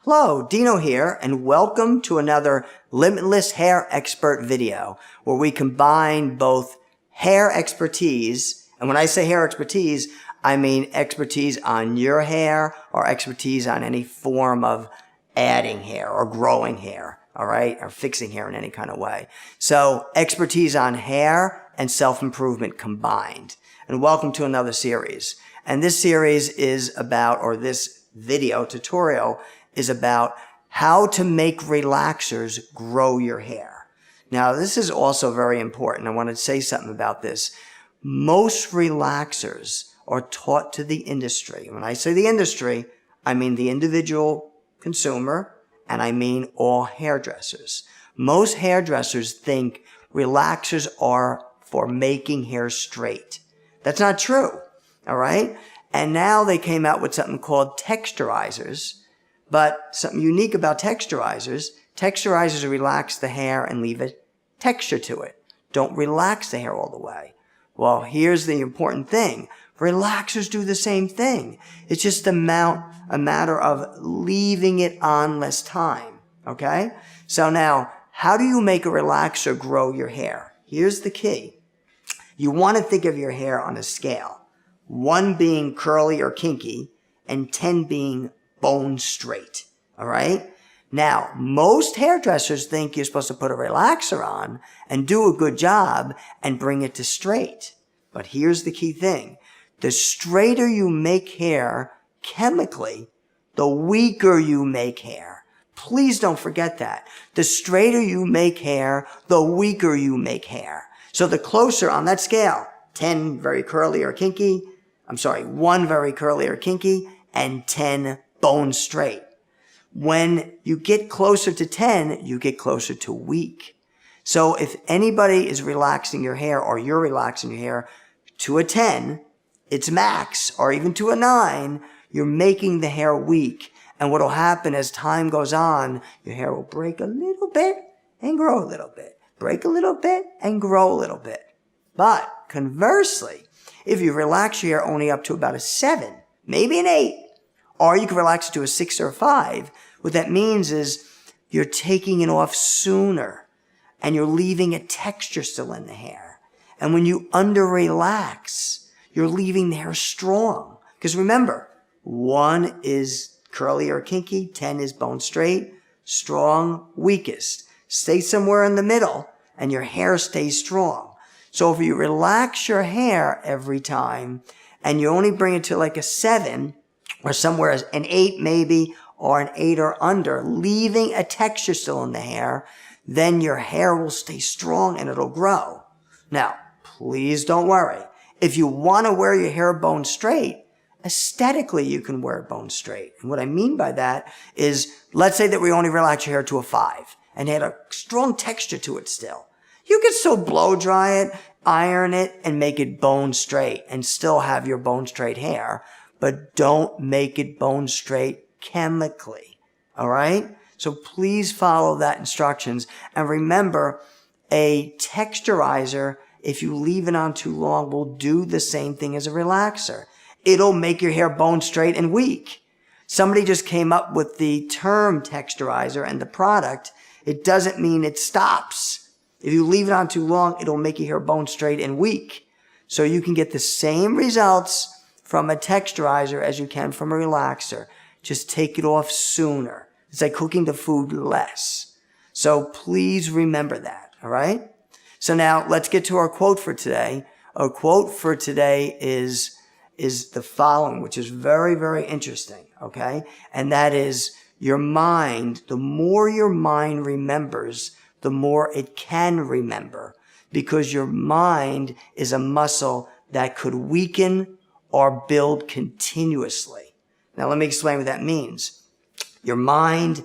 Hello, Dino here, and welcome to another Limitless Hair Expert video, where we combine both hair expertise, and when I say hair expertise, I mean expertise on your hair or expertise on any form of adding hair or growing hair, all right, or fixing hair in any kind of way. So expertise on hair and self-improvement combined. And welcome to another series. And this series is about, or this video tutorial is about how to make relaxers grow your hair. Now, this is also very important. I want to say something about this. Most relaxers are taught to the industry. When I say the industry, I mean the individual consumer, and I mean all hairdressers. Most hairdressers think relaxers are for making hair straight. That's not true, all right? And now they came out with something called Texturizers. But something unique about Texturizers relax the hair and leave a texture to it. Don't relax the hair all the way. Well, here's the important thing. Relaxers do the same thing. It's just a matter of leaving it on less time, okay? So now, how do you make a relaxer grow your hair? Here's the key. You want to think of your hair on a scale. 1 being curly or kinky, and 10 being bone straight, all right? Now, most hairdressers think you're supposed to put a relaxer on and do a good job and bring it to straight. But here's the key thing. The straighter you make hair chemically, the weaker you make hair. Please don't forget that. The straighter you make hair, the weaker you make hair. So the closer on that scale, 10 very curly or kinky, 1 very curly or kinky, and 10 bone straight. When you get closer to 10, you get closer to weak. So if anybody is relaxing your hair or you're relaxing your hair to a 10, it's max, or even to a 9, you're making the hair weak. And what will happen as time goes on, your hair will break a little bit and grow a little bit. Break a little bit and grow a little bit. But conversely, if you relax your hair only up to about a 7, maybe an 8, or you can relax it to a 6 or a 5. What that means is you're taking it off sooner and you're leaving a texture still in the hair. And when you under-relax, you're leaving the hair strong. Because remember, 1 is curly or kinky, 10 is bone straight, strong, weakest. Stay somewhere in the middle and your hair stays strong. So if you relax your hair every time and you only bring it to like a 7, or somewhere as an 8 maybe, or an 8 or under, leaving a texture still in the hair, then your hair will stay strong and it'll grow. Now, please don't worry. If you want to wear your hair bone straight, aesthetically you can wear it bone straight. And what I mean by that is, let's say that we only relax your hair to a 5 and had a strong texture to it still. You can still blow dry it, iron it, and make it bone straight and still have your bone straight hair. But don't make it bone straight chemically, all right? So please follow that instructions. And remember, a texturizer, if you leave it on too long, will do the same thing as a relaxer. It'll make your hair bone straight and weak. Somebody just came up with the term texturizer and the product. It doesn't mean it stops. If you leave it on too long, it'll make your hair bone straight and weak. So you can get the same results from a texturizer as you can from a relaxer. Just take it off sooner. It's like cooking the food less. So please remember that, all right? So now let's get to our quote for today. Our quote for today is the following, which is very, very interesting, okay? And that is, your mind, the more your mind remembers, the more it can remember, because your mind is a muscle that could weaken or build continuously. Now let me explain what that means. Your mind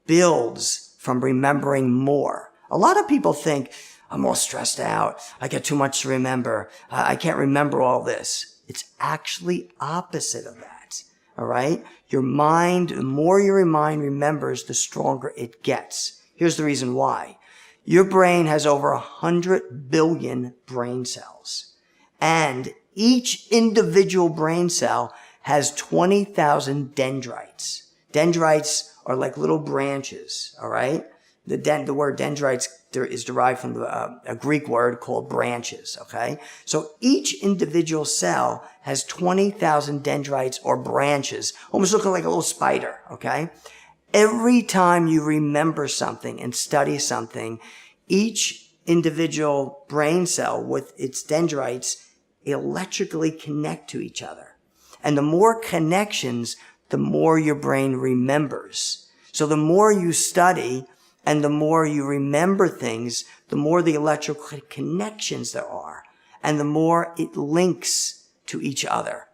builds from remembering more. A lot of people think, I'm all stressed out, I get too much to remember, I can't remember all this. It's actually opposite of that, all right? Your mind, the more your mind remembers, the stronger it gets. Here's the reason why. Your brain has over 100 billion brain cells. And each individual brain cell has 20,000 dendrites. Dendrites are like little branches, all right? The word dendrites is derived from a Greek word called branches, okay? So each individual cell has 20,000 dendrites or branches, almost looking like a little spider, okay? Every time you remember something and study something, each individual brain cell with its dendrites electrically connect to each other. And the more connections, the more your brain remembers. So the more you study and the more you remember things, the more the electrical connections there are, and the more it links to each other.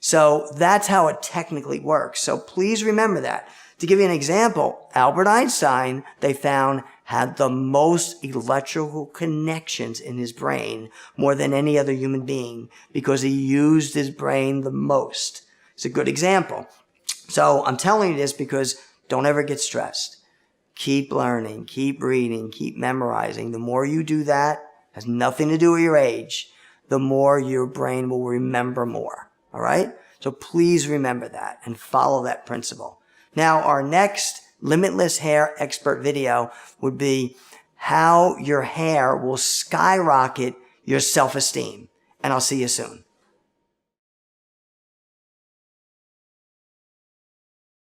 So that's how it technically works. So please remember that. To give you an example, Albert Einstein, they found, had the most electrical connections in his brain, more than any other human being, because he used his brain the most. It's a good example. So I'm telling you this because don't ever get stressed. Keep learning, keep reading, keep memorizing. The more you do that, has nothing to do with your age, the more your brain will remember more. All right? So please remember that and follow that principle. Now, our next Limitless Hair Expert video would be how your hair will skyrocket your self-esteem. And I'll see you soon.